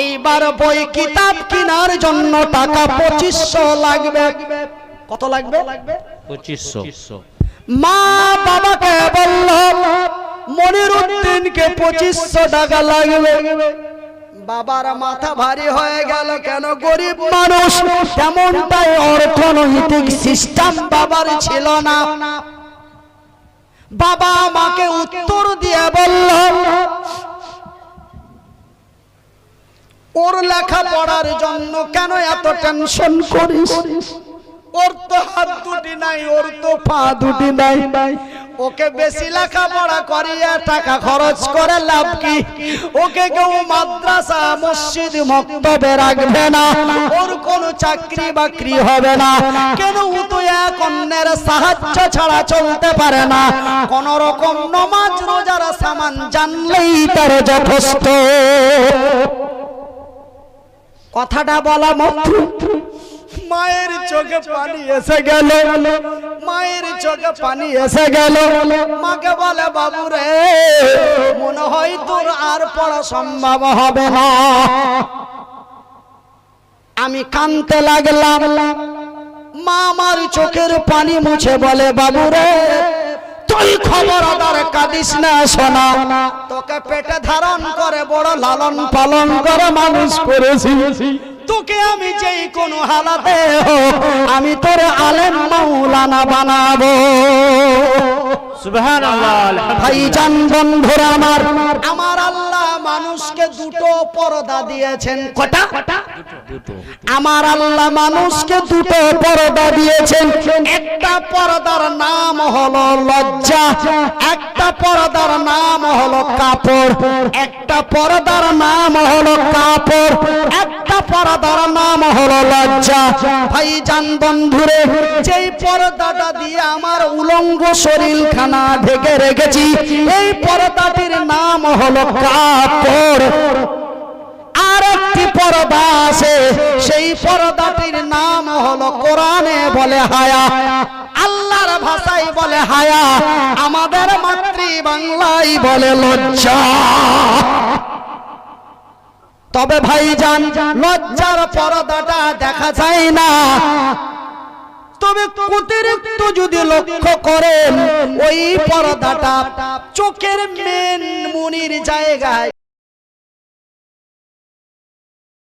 এইবার বই কিতাব কেনার জন্য টাকা 2500 লাগবে। কত লাগবে? 2500। মা বাবাকে বলল মনিরউদ্দিনকে 2500 টাকা লাগবে। বাবার মাথা ভারী হয়ে গেল, কেন গরিব মানুষ, তেমনটাই অর্থনৈতিক সিস্টেম বাবার ছিল না। বাবা মাকে উত্তর দিয়ে বলল ওর লেখাপড়ার জন্য কেন এত টেনশন করিস? ওর তো হাত দুটি নাই, ওর তো পা দুটি নাই, ওকে বেশি লেখাপড়া করিয়ে টাকা খরচ করে লাভ কি? ওকে কেউ মাদ্রাসা মসজিদ মক্তবে রাখবে না, ওর কোনো চাকরি বাকরি হবে না। কেন? ও তো এক অন্যের সাহায্য ছাড়া চলতে পারে না। কোন রকম নামাজ রোজার সামান জানলেই তার যথেষ্ট। কথাটা বলা মাত্র মায়ের চোখে পানি এসে গেল, মায়ের চোখে পানি এসে গেল। মাকে বলে বাবু রে, মনে হয় তোর আর পড়া সম্ভব হবে না। আমি কাঁদতে লাগলাম। মা আমার চোখের পানি মুছে বলে বাবু রে, তুই খবরদার কাঁদিস না সোনা, তোকে পেটে ধারণ করে বড় লালন পালন করে মানুষ করেছি। তোকে আমি যেই কোনো হালাতে হোক আমি তোর আলেম মাওলানা বানাবো। সুবহানাল্লাহ। ভাইজান বন্ধুরা আমার, আমার আল্লাহ মানুষকে দুটো পর্দা দিয়েছেন। কটা? দুটো। আমার আল্লাহ মানুষকে দুটো পর্দা দিয়েছেন। একটা পর্দার নাম হলো লজ্জা, একটা পর্দার নাম হলো কাপড়। একটা পর্দার নাম হলো কাপড়, একটা পর্দার নাম হলো লজ্জা। ভাইজান বন্ধুরে, যেই পর্দাটা দিয়ে আমার উলঙ্গ শরীরখানা ঢেকে রেখেছি, এই পর্দাটির নাম হলো কাপড়। আর একটি পর্দা আছে, সেই পর্দাটির নাম হলো কোরআনে বলে হায়া, আল্লাহর ভাষায় বলে হায়া, আমাদের মাতৃবাংলায় বলে লজ্জা। তবে ভাইজান, লজ্জার পর্দাটা দেখা যায় না। তবে অতিরিক্ত যদি লক্ষ্য করেন, ওই পর্দাটা চোখের মেন মুনির জায়গায়